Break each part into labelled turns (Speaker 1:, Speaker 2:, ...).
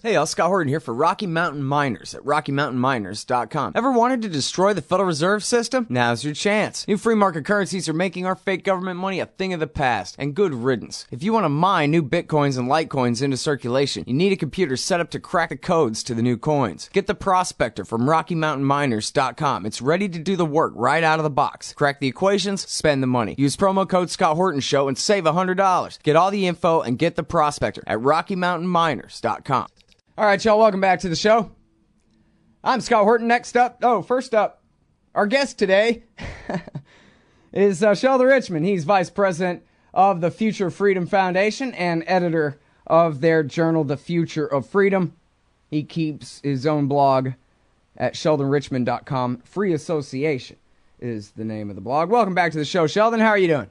Speaker 1: Hey, y'all, Scott Horton here for Rocky Mountain Miners at RockyMountainMiners.com. Ever wanted to destroy the Federal Reserve System? Now's your chance. New free market currencies are making our fake government money a thing of the past, and good riddance. If you want to mine new Bitcoins and Litecoins into circulation, you need a computer set up to crack the codes to the new coins. Get the Prospector from RockyMountainMiners.com. It's ready to do the work right out of the box. Crack the equations, spend the money. Use promo code Scott Horton Show and save $100. Get all the info and get the Prospector at RockyMountainMiners.com. All right, y'all, welcome back to the show. I'm Scott Horton. First up, our guest today is Sheldon Richman. He's vice president of the Future Freedom Foundation and editor of their journal, The Future of Freedom. He keeps his own blog at sheldonrichman.com. Free Association is the name of the blog. Welcome back to the show, Sheldon. How are you doing?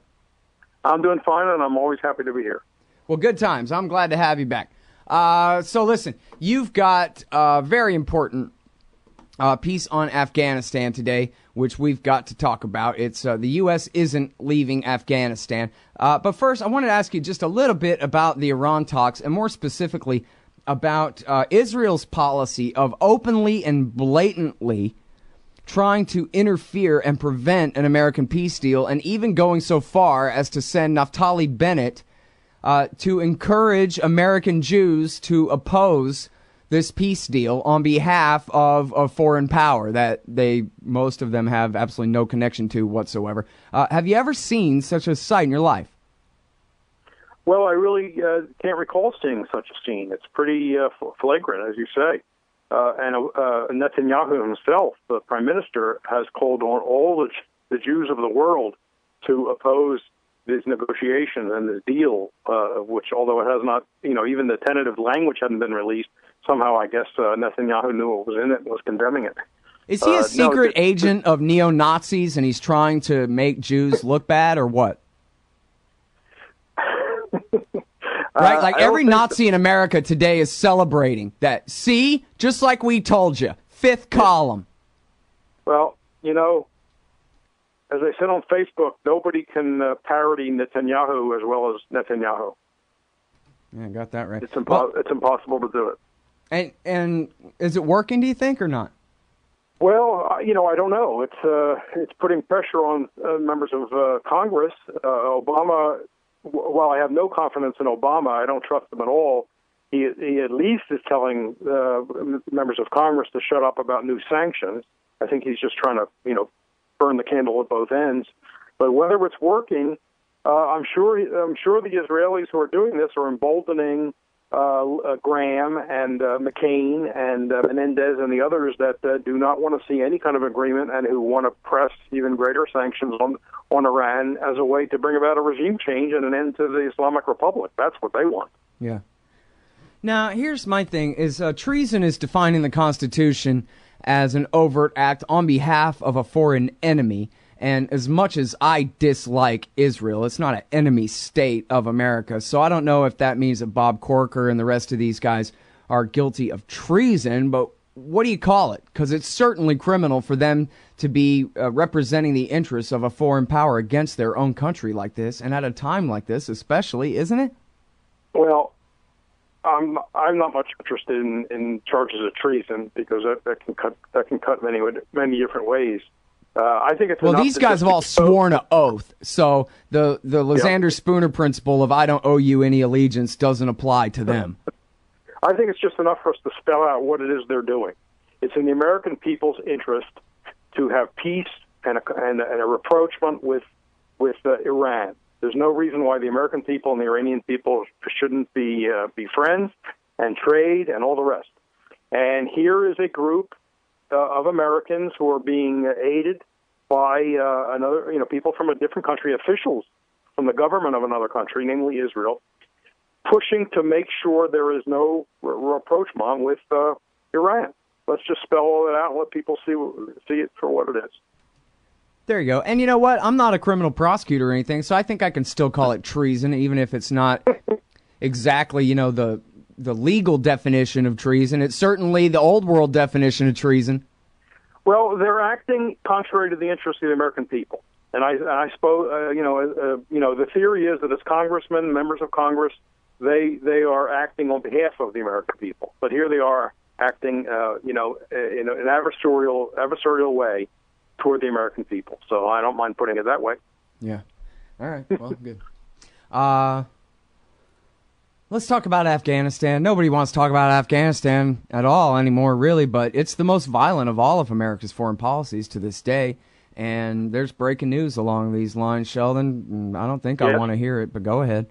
Speaker 2: I'm doing fine, and I'm always happy to be here.
Speaker 1: Well, good times. I'm glad to have you back. So listen, you've got a very important piece on Afghanistan today, which we've got to talk about. It's the U.S. isn't leaving Afghanistan. But first, I wanted to ask you just a little bit about the Iran talks, and more specifically about Israel's policy of openly and blatantly trying to interfere and prevent an American peace deal, and even going so far as to send Naftali Bennett to encourage American Jews to oppose this peace deal on behalf of a foreign power that most of them have absolutely no connection to whatsoever. Have you ever seen such a sight in your life?
Speaker 2: Well, I really can't recall seeing such a scene. It's pretty flagrant, as you say. And Netanyahu himself, the prime minister, has called on all the Jews of the world to oppose this negotiation and this deal, which, although it has not, even the tentative language hadn't been released, somehow I guess Netanyahu knew what was in it and was condemning it.
Speaker 1: Is he a secret agent of neo-Nazis and he's trying to make Jews look bad, or what? Right? Like every Nazi in America today is celebrating that. See? Just like we told you. Fifth column.
Speaker 2: Well, as I said on Facebook, nobody can parody Netanyahu as well as Netanyahu.
Speaker 1: Yeah, I got that right.
Speaker 2: It's impossible to do
Speaker 1: it. And is it working, do you think, or not?
Speaker 2: Well, I don't know. It's putting pressure on members of Congress. Obama, while I have no confidence in Obama, I don't trust him at all. He at least is telling members of Congress to shut up about new sanctions. I think he's just trying to, burn the candle at both ends. But whether it's working, I'm sure the Israelis who are doing this are emboldening Graham and McCain and Menendez and the others that do not want to see any kind of agreement and who want to press even greater sanctions on Iran as a way to bring about a regime change and an end to the Islamic Republic. That's what they want.
Speaker 1: Yeah. Now, here's my thing, is treason is defined in the Constitution as an overt act on behalf of a foreign enemy. And as much as I dislike Israel, it's not an enemy state of America. So I don't know if that means that Bob Corker and the rest of these guys are guilty of treason, but what do you call it? Because it's certainly criminal for them to be representing the interests of a foreign power against their own country like this, and at a time like this especially, isn't it?
Speaker 2: Well, I'm not much interested in charges of treason because that can cut many different ways. I think it's
Speaker 1: these guys have all sworn an oath, so the Lysander Spooner principle of I don't owe you any allegiance doesn't apply to them.
Speaker 2: I think it's just enough for us to spell out what it is they're doing. It's in the American people's interest to have peace and a rapprochement with Iran. There's no reason why the American people and the Iranian people shouldn't be friends and trade and all the rest. And here is a group of Americans who are being aided by people from a different country, officials from the government of another country, namely Israel, pushing to make sure there is no rapprochement with Iran. Let's just spell all that out and let people see it for what it is.
Speaker 1: There you go. And you know what? I'm not a criminal prosecutor or anything, so I think I can still call it treason, even if it's not exactly, the legal definition of treason. It's certainly the old world definition of treason.
Speaker 2: Well, they're acting contrary to the interests of the American people. And I suppose, the theory is that as congressmen, members of Congress, they are acting on behalf of the American people. But here they are acting, in an adversarial way toward the American people. So I don't mind putting it that way.
Speaker 1: Yeah. All right. Well, good. Let's talk about Afghanistan. Nobody wants to talk about Afghanistan at all anymore, really, but it's the most violent of all of America's foreign policies to this day. And there's breaking news along these lines, Sheldon. I don't think I want to hear it, but go ahead.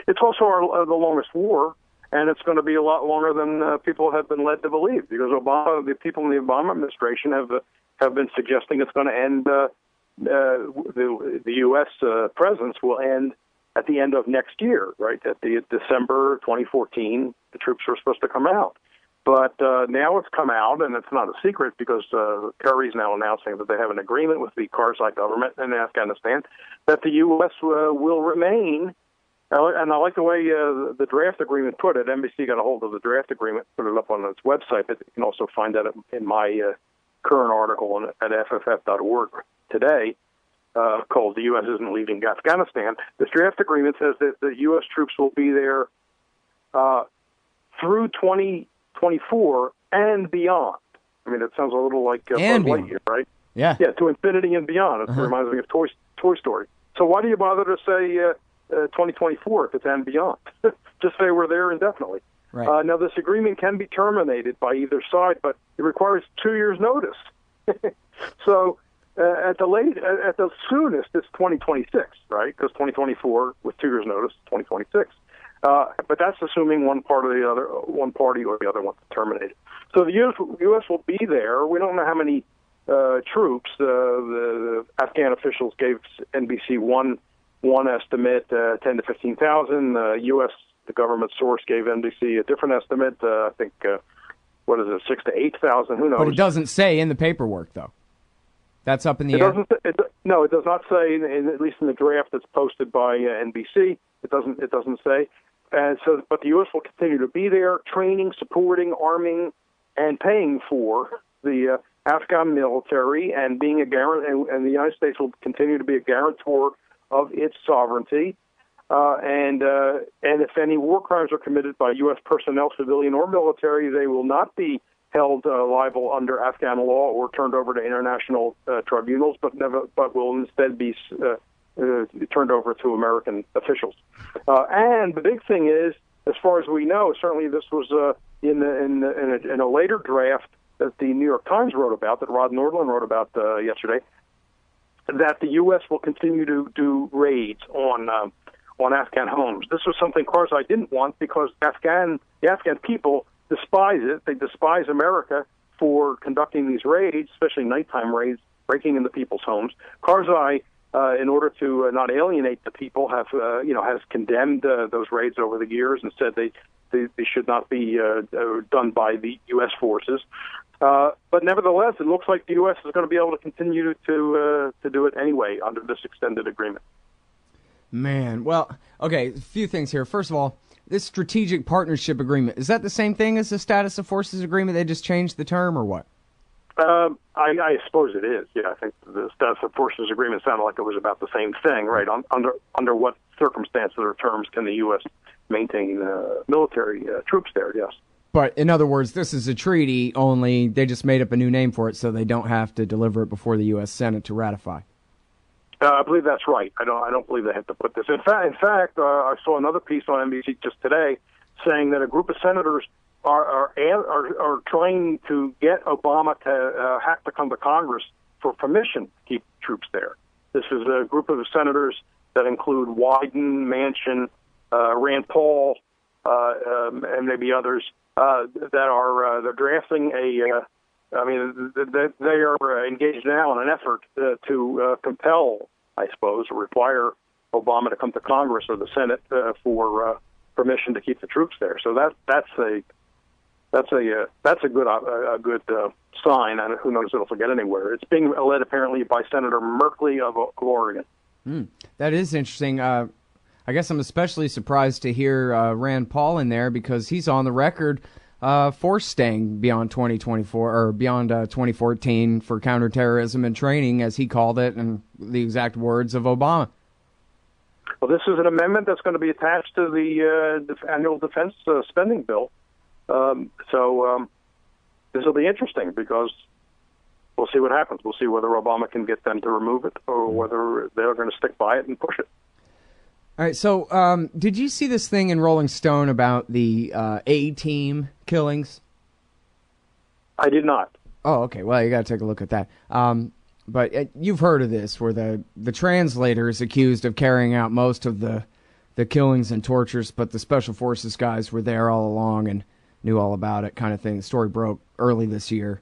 Speaker 2: It's also the longest war, and it's going to be a lot longer than people have been led to believe, because the people in the Obama administration have been suggesting it's going to end. The U.S. presence will end at the end of next year, right? At the December 2014, the troops were supposed to come out. But now it's come out, and it's not a secret, because Kerry's now announcing that they have an agreement with the Karzai government in Afghanistan that the U.S. will remain. And I like the way the draft agreement put it. NBC got a hold of the draft agreement, put it up on its website, but you can also find that in my current article at fff.org today. Called "The U.S. Isn't Leaving Afghanistan." This draft agreement says that the U.S. troops will be there through 2024 and beyond. I mean, it sounds a little like Buzz Lightyear, right?
Speaker 1: Yeah.
Speaker 2: Yeah, to infinity and beyond. It reminds me of Toy Story. So why do you bother to say 2024 if it's and beyond? Just say we're there indefinitely.
Speaker 1: Right.
Speaker 2: Now, this agreement can be terminated by either side, but it requires 2 years' notice. So at the soonest, it's 2026, right? Because 2024 with 2 years' notice, 2026. But that's assuming one party or the other wants to terminate it. So the U.S. will be there. We don't know how many troops. The Afghan officials gave NBC one estimate, 10 to 15,000. U.S. the government source gave NBC a different estimate. I think 6 to 8,000. Who knows?
Speaker 1: But it doesn't say in the paperwork, though. That's up in the air.
Speaker 2: No, it does not say. At least in the draft that's posted by NBC, it doesn't say. And so, but the U.S. will continue to be there, training, supporting, arming, and paying for the Afghan military, and being a guarantor. And the United States will continue to be a guarantor of its sovereignty. And if any war crimes are committed by U.S. personnel, civilian or military, they will not be held liable under Afghan law or turned over to international tribunals, but will instead be turned over to American officials. And the big thing is, as far as we know, certainly this was in a later draft that the New York Times wrote about, that Rod Nordland wrote about yesterday, that the U.S. will continue to do raids on Afghan homes. This was something Karzai didn't want, because the Afghan people despise it. They despise America for conducting these raids, especially nighttime raids, breaking into people's homes. Karzai, in order to not alienate the people, has condemned those raids over the years and said they should not be done by the U.S. forces. But nevertheless, it looks like the U.S. is going to be able to continue to do it anyway under this extended agreement.
Speaker 1: Man, well, okay, a few things here. First of all, this strategic partnership agreement, is that the same thing as the status of forces agreement? They just changed the term, or what?
Speaker 2: I suppose it is. Yeah, I think the status of forces agreement sounded like it was about the same thing, right? Under what circumstances or terms can the U.S. maintain military troops there? Yes.
Speaker 1: But in other words, this is a treaty, only they just made up a new name for it, so they don't have to deliver it before the U.S. Senate to ratify.
Speaker 2: I believe that's right. I don't believe they have to put this. In fact, I saw another piece on NBC just today saying that a group of senators are trying to get Obama to have to come to Congress for permission to keep troops there. This is a group of senators that include Wyden, Manchin, Rand Paul, and maybe others that are they're drafting they are engaged now in an effort to compel, I suppose, or require Obama to come to Congress or the Senate for permission to keep the troops there. So that's a good sign, and who knows if it'll get anywhere. It's being led apparently by Senator Merkley of Oregon.
Speaker 1: That is interesting. I guess I'm especially surprised to hear Rand Paul in there, because he's on the record for staying beyond 2024 or beyond 2014 for counterterrorism and training, as he called it, and the exact words of Obama.
Speaker 2: Well, this is an amendment that's going to be attached to the annual defense spending bill. So this will be interesting because we'll see what happens. We'll see whether Obama can get them to remove it or whether they're going to stick by it and push it.
Speaker 1: All right, so did you see this thing in Rolling Stone about the A-team killings?
Speaker 2: I did not.
Speaker 1: Oh, okay. Well, you got to take a look at that. But you've heard of this, where the translator is accused of carrying out most of the killings and tortures, but the Special Forces guys were there all along and knew all about it, kind of thing. The story broke early this year,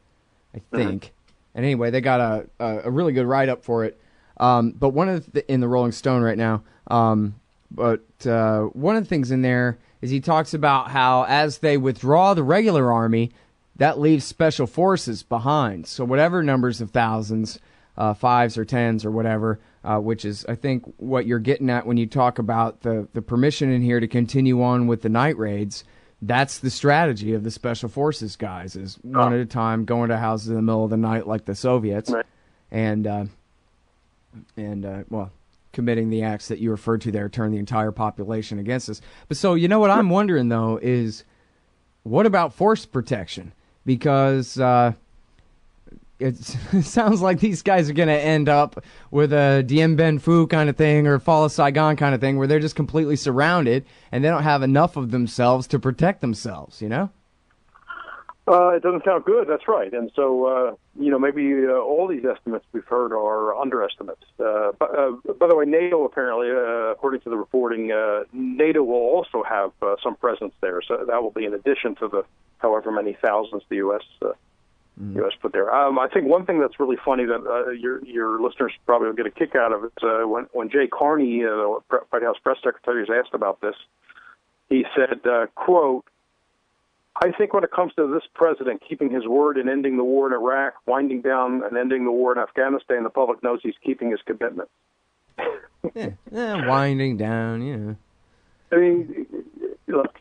Speaker 1: I think. Mm-hmm. And anyway, they got a really good write-up for it. But one of in the Rolling Stone right now, one of the things in there is he talks about how as they withdraw the regular army, that leaves Special Forces behind. So whatever numbers of thousands, fives or tens or whatever, which is, I think, what you're getting at when you talk about the permission in here to continue on with the night raids. That's the strategy of the Special Forces guys, is one at a time, going to houses in the middle of the night like the Soviets, right. and committing the acts that you referred to there, turn the entire population against us. But so, you know what I'm wondering, though, is what about force protection? Because it sounds like these guys are going to end up with a Dien Bien Phu kind of thing or Fall of Saigon kind of thing where they're just completely surrounded and they don't have enough of themselves to protect themselves, you know?
Speaker 2: It doesn't sound good, that's right. And so, maybe all these estimates we've heard are underestimates. By the way, NATO apparently, according to the reporting, NATO will also have some presence there. So that will be in addition to the however many thousands the U.S. U.S. put there. I think one thing that's really funny that your listeners probably will get a kick out of is when Jay Carney, the White House press secretary, was asked about this, he said, quote, "I think when it comes to this president keeping his word and ending the war in Iraq, winding down and ending the war in Afghanistan, the public knows he's keeping his commitment."
Speaker 1: Winding down, yeah.
Speaker 2: I mean, look,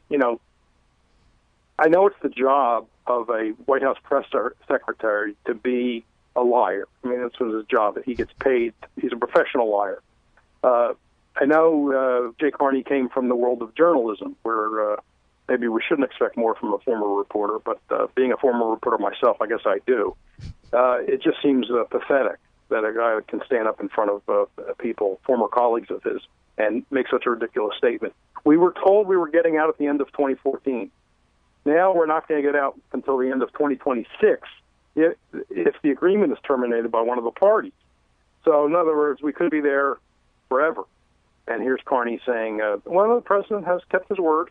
Speaker 2: I know it's the job of a White House press secretary to be a liar. I mean, that's his job. He gets paid. He's a professional liar. I know Jay Carney came from the world of journalism, where maybe we shouldn't expect more from a former reporter, but being a former reporter myself, I guess I do. It just seems pathetic that a guy can stand up in front of people, former colleagues of his, and make such a ridiculous statement. We were told we were getting out at the end of 2014. Now we're not going to get out until the end of 2026 if the agreement is terminated by one of the parties. So, in other words, we could be there forever. And here's Carney saying, well, the president has kept his word.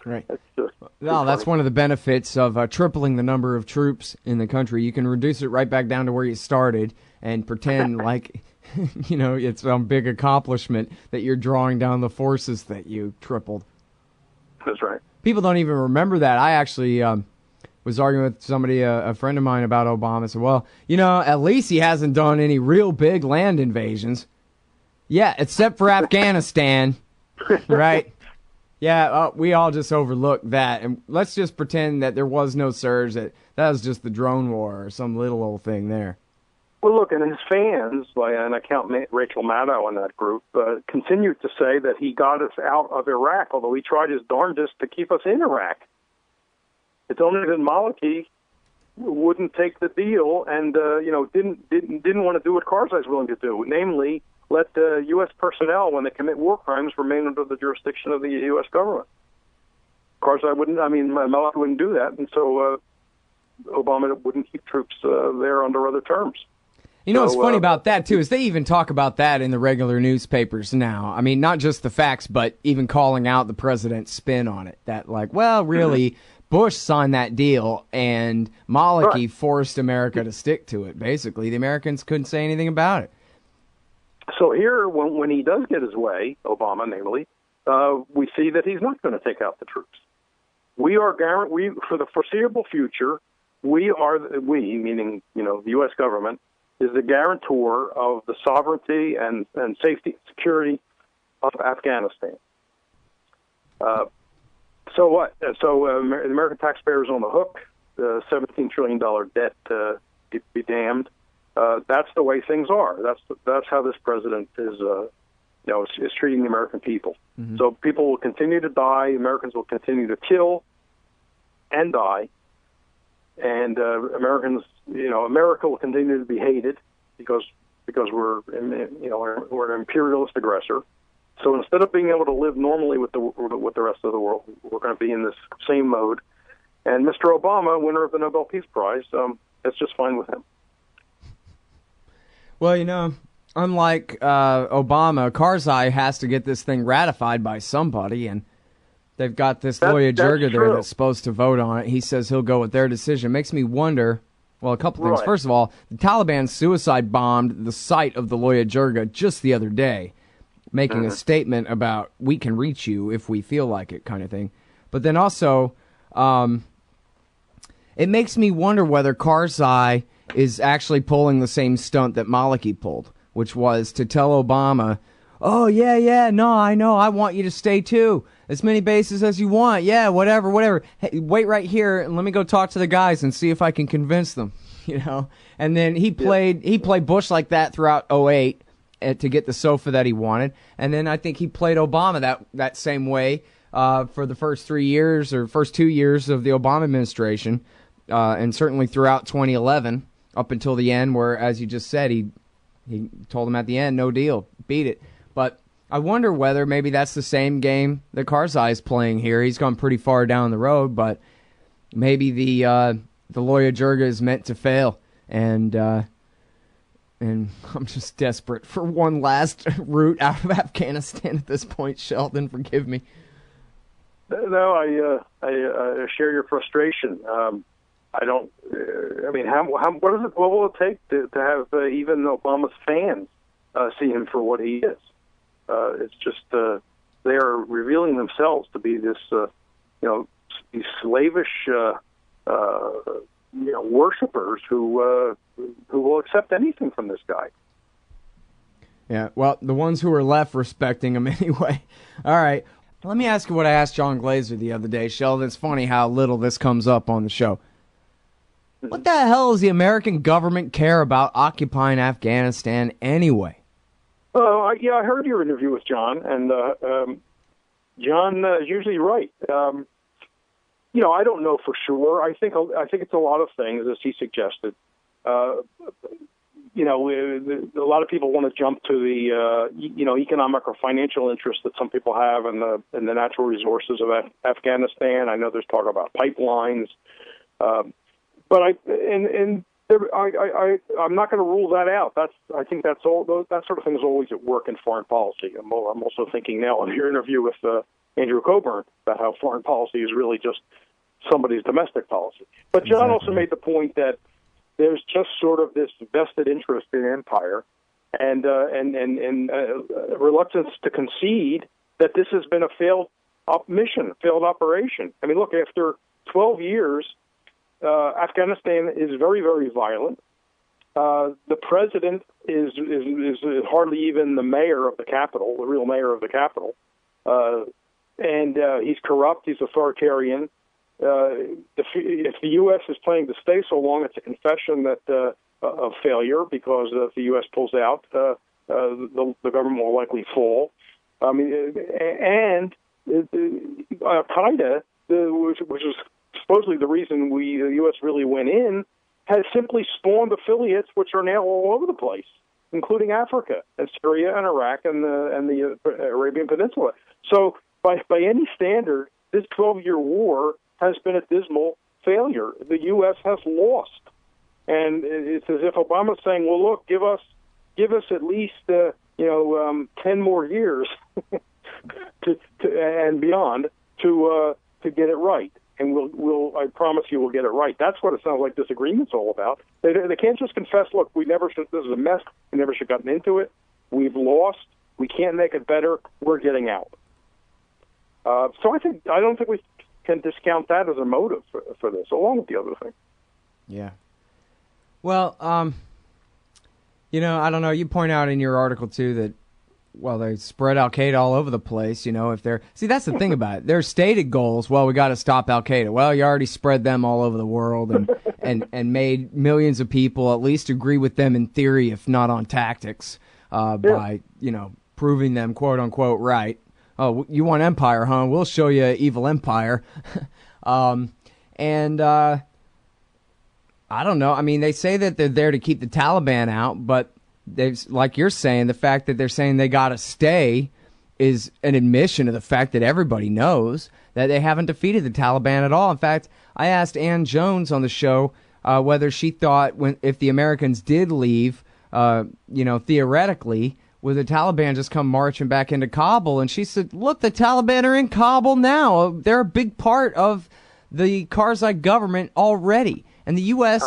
Speaker 1: Right. That's one of the benefits of tripling the number of troops in the country. You can reduce it right back down to where you started and pretend like, it's some big accomplishment that you're drawing down the forces that you tripled.
Speaker 2: That's right.
Speaker 1: People don't even remember that. I actually was arguing with somebody, a friend of mine, about Obama. I said, well, at least he hasn't done any real big land invasions. Yeah, except for Afghanistan, right? Yeah, we all just overlooked that. And let's just pretend that there was no surge, that was just the drone war or some little old thing there.
Speaker 2: Well, look, and his fans, and I count Rachel Maddow in that group, continued to say that he got us out of Iraq, although he tried his darndest to keep us in Iraq. It's only that Maliki wouldn't take the deal and, didn't want to do what Karzai's willing to do, namely let U.S. personnel, when they commit war crimes, remain under the jurisdiction of the U.S. government. Karzai Maliki wouldn't do that, and so Obama wouldn't keep troops there under other terms.
Speaker 1: What's funny about that, too, is they even talk about that in the regular newspapers now. I mean, not just the facts, but even calling out the president's spin on it. That, really, Bush signed that deal, and Maliki forced America to stick to it, basically. The Americans couldn't say anything about it.
Speaker 2: So here, when he does get his way, Obama, namely, we see that he's not going to take out the troops. We are for the foreseeable future, meaning the U.S. government, is the guarantor of the sovereignty and safety and security of Afghanistan. So what? So the American taxpayer is on the hook. The $17 trillion debt be damned. That's the way things are. That's how this president is is treating the American people. Mm-hmm. So people will continue to die. Americans will continue to kill and die. And America will continue to be hated because we're an imperialist aggressor. So instead of being able to live normally with the rest of the world, we're going to be in this same mode. And Mr. Obama, winner of the Nobel Peace Prize, that's just fine with him.
Speaker 1: Well, unlike Obama, Karzai has to get this thing ratified by somebody, and they've got this Loya Jirga there that's supposed to vote on it. He says he'll go with their decision. Makes me wonder, well, a couple things. Right. First of all, the Taliban suicide bombed the site of the Loya Jirga just the other day, making a statement about, we can reach you if we feel like it, kind of thing. But then also, it makes me wonder whether Karzai is actually pulling the same stunt that Maliki pulled, which was to tell Obama, oh, yeah, no, I know, I want you to stay too. As many bases as you want. Yeah, whatever. Hey, wait right here and let me go talk to the guys and see if I can convince them, And then he played Bush like that throughout 2008 to get the sofa that he wanted. And then I think he played Obama that same way for the first 3 years or first 2 years of the Obama administration, and certainly throughout 2011 up until the end where, as you just said, he told him at the end, no deal, beat it. But I wonder whether maybe that's the same game that Karzai is playing here. He's gone pretty far down the road, but maybe the Loya Jirga is meant to fail, and I'm just desperate for one last route out of Afghanistan at this point. Sheldon, forgive me.
Speaker 2: No, I share your frustration. I don't. I mean, what will it take to have even Obama's fans see him for what he is? It's just they are revealing themselves to be this, these slavish, worshipers who will accept anything from this guy.
Speaker 1: Yeah, well, the ones who are left respecting him anyway. All right, let me ask you what I asked John Glazer the other day, Sheldon. It's funny how little this comes up on the show. What the hell does the American government care about occupying Afghanistan anyway?
Speaker 2: I heard your interview with John, and John is usually right. I don't know for sure. I think it's a lot of things, as he suggested. A lot of people want to jump to the economic or financial interest that some people have in the natural resources of Afghanistan. I know there's talk about pipelines, but I'm not going to rule that out. I think that's all. That sort of thing is always at work in foreign policy. I'm also thinking now on your interview with Andrew Coburn about how foreign policy is really just somebody's domestic policy. But John also made the point that there's just sort of this vested interest in empire and reluctance to concede that this has been a failed mission, failed operation. I mean, look, after 12 years. Afghanistan is very, very violent. The president is hardly even the mayor of the capital, the real mayor of the capital, and he's corrupt. He's authoritarian. If the U.S. is planning to stay so long, it's a confession that of failure because if the U.S. pulls out, the government will likely fall. I mean, and Qaeda, which is supposedly the reason the U.S. really went in, has simply spawned affiliates which are now all over the place, including Africa and Syria and Iraq and the Arabian Peninsula. So by any standard, this 12-year war has been a dismal failure. The U.S. has lost. And it's as if Obama's saying, well, look, give us at least 10 more years and beyond to get it right. And I promise you we'll get it right. That's what it sounds like this agreement's all about. They can't just confess, look, this is a mess. We never should have gotten into it. We've lost. We can't make it better. We're getting out. So I don't think we can discount that as a motive for this, along with the other thing.
Speaker 1: Yeah. Well, I don't know. You point out in your article, too, that, well, they spread Al-Qaeda all over the place, See, that's the thing about it. Their stated goals, well, we got to stop Al-Qaeda. Well, you already spread them all over the world and made millions of people at least agree with them in theory, if not on tactics, by, proving them quote unquote right. Oh, you want empire, huh? We'll show you evil empire. I don't know. I mean, they say that they're there to keep the Taliban out, but like you're saying, the fact that they're saying they got to stay is an admission of the fact that everybody knows that they haven't defeated the Taliban at all. In fact, I asked Ann Jones on the show whether she thought if the Americans did leave, theoretically, would the Taliban just come marching back into Kabul? And she said, look, the Taliban are in Kabul now. They're a big part of the Karzai government already. And the U.S.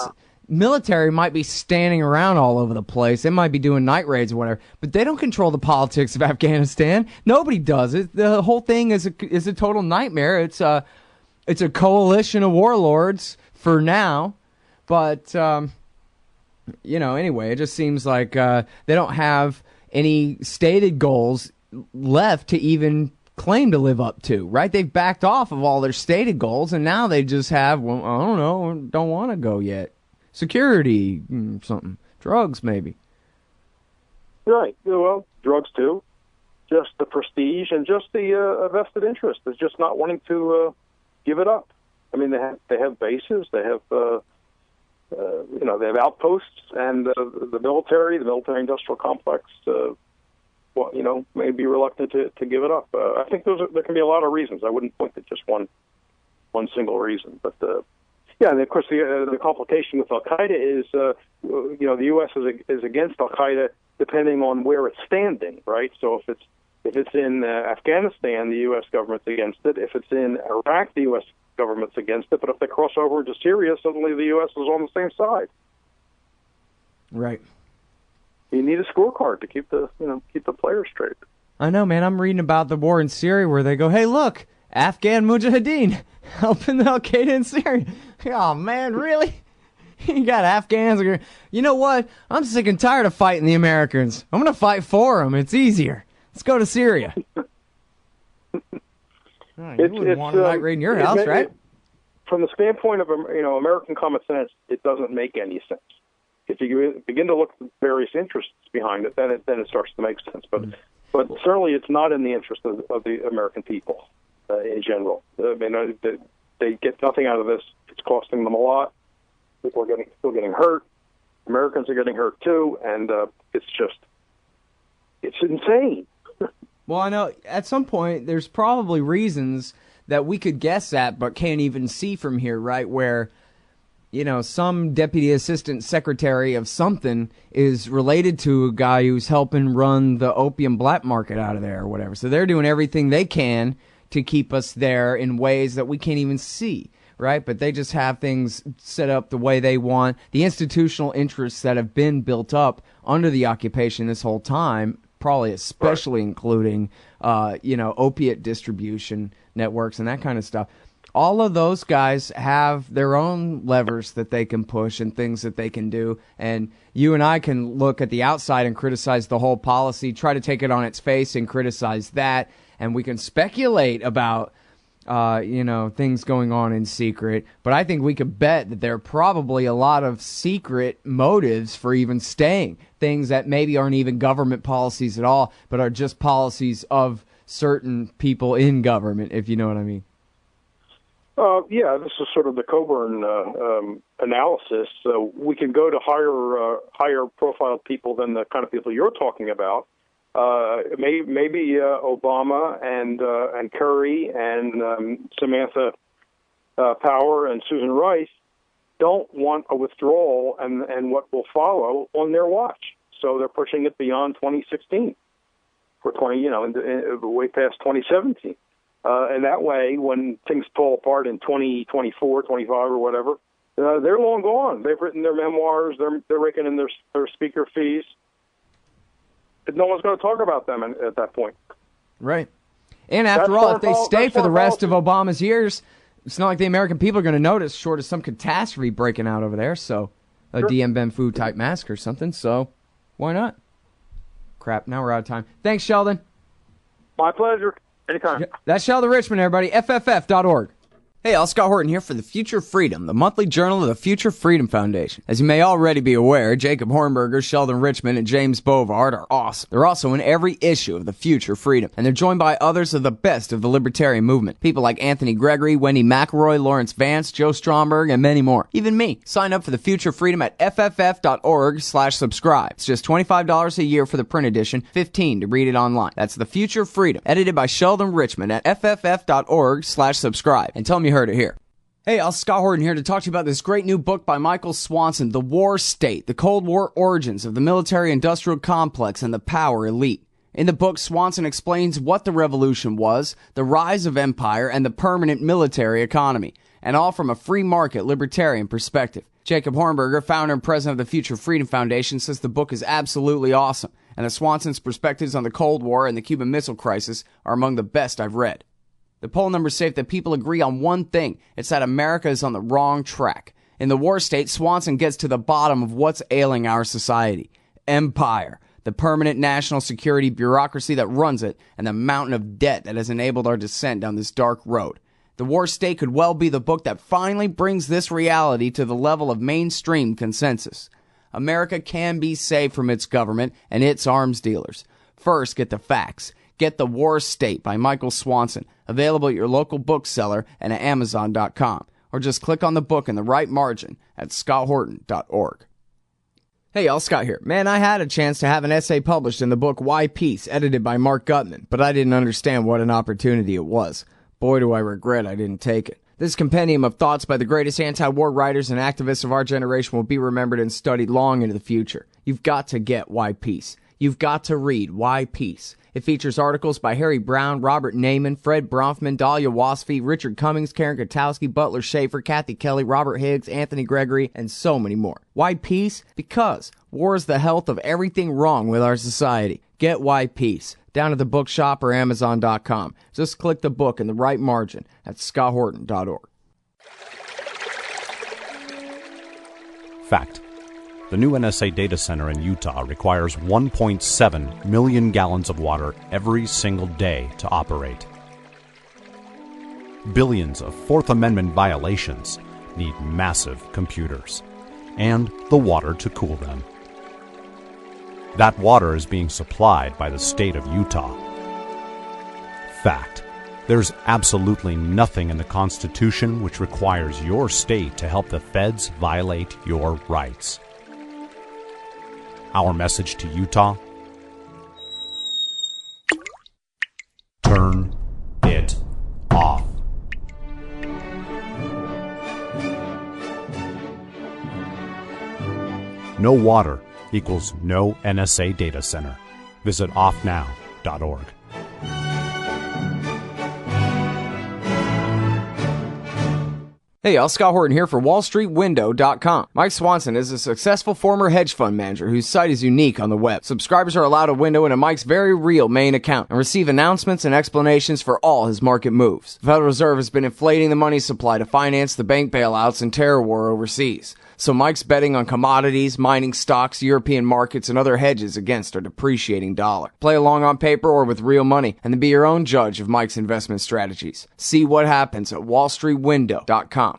Speaker 1: military might be standing around all over the place. They might be doing night raids or whatever, but they don't control the politics of Afghanistan. Nobody does it. The whole thing is a total nightmare. It's a coalition of warlords for now. But, anyway, it just seems like they don't have any stated goals left to even claim to live up to, right? They've backed off of all their stated goals, and now they just have, well, I don't know, don't want to go yet. Security, something. Drugs, maybe.
Speaker 2: Right. Well, drugs, too. Just the prestige and just the vested interest is just not wanting to give it up. I mean, they have bases, they have, they have outposts, and the military-industrial complex, may be reluctant to give it up. I think there can be a lot of reasons. I wouldn't point to just one single reason. But and of course the complication with Al Qaeda is the U.S. is against Al Qaeda depending on where it's standing, right? So if it's in Afghanistan, the U.S. government's against it. If it's in Iraq, the U.S. government's against it. But if they cross over into Syria, suddenly the U.S. is on the same side.
Speaker 1: Right.
Speaker 2: You need a scorecard to keep the players straight.
Speaker 1: I know, man. I'm reading about the war in Syria where they go, hey, look, Afghan Mujahideen helping the Al-Qaeda in Syria. Oh, man, really? You got Afghans. You know what? I'm sick and tired of fighting the Americans. I'm going to fight for them. It's easier. Let's go to Syria. You wouldn't want a night raid in your house, right?
Speaker 2: From the standpoint of American common sense, it doesn't make any sense. If you begin to look at the various interests behind it, then it starts to make sense. But certainly, it's not in the interest of the American people in general. I mean, they get nothing out of this. It's costing them a lot. People are still getting hurt. Americans are getting hurt too, and it's insane.
Speaker 1: Well, I know at some point there's probably reasons that we could guess at, but can't even see from here, right? Where some deputy assistant secretary of something is related to a guy who's helping run the opium black market out of there or whatever. So they're doing everything they can to keep us there in ways that we can't even see, right? But they just have things set up the way they want. The institutional interests that have been built up under the occupation this whole time, probably especially including, opiate distribution networks and that kind of stuff. All of those guys have their own levers that they can push and things that they can do. And you and I can look at the outside and criticize the whole policy, try to take it on its face and criticize that. And we can speculate about, things going on in secret. But I think we could bet that there are probably a lot of secret motives for even staying. Things that maybe aren't even government policies at all, but are just policies of certain people in government, if you know what I mean.
Speaker 2: This is sort of the Coburn analysis. So we can go to higher profile people than the kind of people you're talking about. Maybe Obama and Kerry and Samantha Power and Susan Rice don't want a withdrawal and what will follow on their watch. So they're pushing it beyond 2016 for way past 2017. And that way, when things fall apart in 2024, 25, or whatever, they're long gone. They've written their memoirs. They're raking in their speaker fees. No one's going to talk about them at that point. Right.
Speaker 1: And after all, if they stay for the rest of Obama's years, it's not like the American people are going to notice, short of some catastrophe breaking out over there. So a Dien Bien Phu type mask or something. So why not? Crap, now we're out of time. Thanks, Sheldon.
Speaker 2: My pleasure. Anytime.
Speaker 1: That's Sheldon Richman, everybody. FFF.org. Hey, all, Scott Horton here for The Future Freedom, the monthly journal of the Future Freedom Foundation. As you may already be aware, Jacob Hornberger, Sheldon Richman, and James Bovard are awesome. They're also in every issue of The Future Freedom, and they're joined by others of the best of the libertarian movement. People like Anthony Gregory, Wendy McElroy, Lawrence Vance, Joe Stromberg, and many more. Even me. Sign up for The Future Freedom at fff.org/subscribe. It's just $25 a year for the print edition, $15 to read it online. That's The Future Freedom, edited by Sheldon Richman at fff.org/subscribe. And tell me heard it here. Hey, I'm Scott Horton here to talk to you about this great new book by Michael Swanson, The War State, The Cold War Origins of the Military-Industrial Complex and the Power Elite. In the book, Swanson explains what the revolution was, the rise of empire, and the permanent military economy, and all from a free market libertarian perspective. Jacob Hornberger, founder and president of the Future Freedom Foundation, says the book is absolutely awesome, and that Swanson's perspectives on the Cold War and the Cuban Missile Crisis are among the best I've read. The poll numbers say that people agree on one thing. It's that America is on the wrong track. In The War State, Swanson gets to the bottom of what's ailing our society. Empire, the permanent national security bureaucracy that runs it, and the mountain of debt that has enabled our descent down this dark road. The War State could well be the book that finally brings this reality to the level of mainstream consensus. America can be saved from its government and its arms dealers. First, get the facts. Get The War State by Michael Swanson, available at your local bookseller and at Amazon.com. Or just click on the book in the right margin at scotthorton.org. Hey y'all, Scott here. Man, I had a chance to have an essay published in the book Why Peace, edited by Mark Gutman, but I didn't understand what an opportunity it was. Boy, do I regret I didn't take it. This compendium of thoughts by the greatest anti-war writers and activists of our generation will be remembered and studied long into the future. You've got to get Why Peace. You've got to read Why Peace. It features articles by Harry Brown, Robert Naiman, Fred Bronfman, Dahlia Wasfy, Richard Cummings, Karen Kotowski, Butler Schaefer, Kathy Kelly, Robert Higgs, Anthony Gregory, and so many more. Why Peace? Because war is the health of everything wrong with our society. Get Why Peace. Down at the bookshop or Amazon.com. Just click the book in the right margin at scotthorton.org.
Speaker 3: Fact. The new NSA data center in Utah requires 1.7 million gallons of water every single day to operate. Billions of Fourth Amendment violations need massive computers and the water to cool them. That water is being supplied by the state of Utah. Fact. There's absolutely nothing in the Constitution which requires your state to help the feds violate your rights. Our message to Utah: turn it off. No water equals no NSA data center. Visit offnow.org.
Speaker 1: Hey y'all, Scott Horton here for WallStreetWindow.com. Mike Swanson is a successful former hedge fund manager whose site is unique on the web. Subscribers are allowed a window into Mike's very real main account and receive announcements and explanations for all his market moves. The Federal Reserve has been inflating the money supply to finance the bank bailouts and terror war overseas. So Mike's betting on commodities, mining stocks, European markets, and other hedges against our depreciating dollar. Play along on paper or with real money, and then be your own judge of Mike's investment strategies. See what happens at WallStreetWindow.com.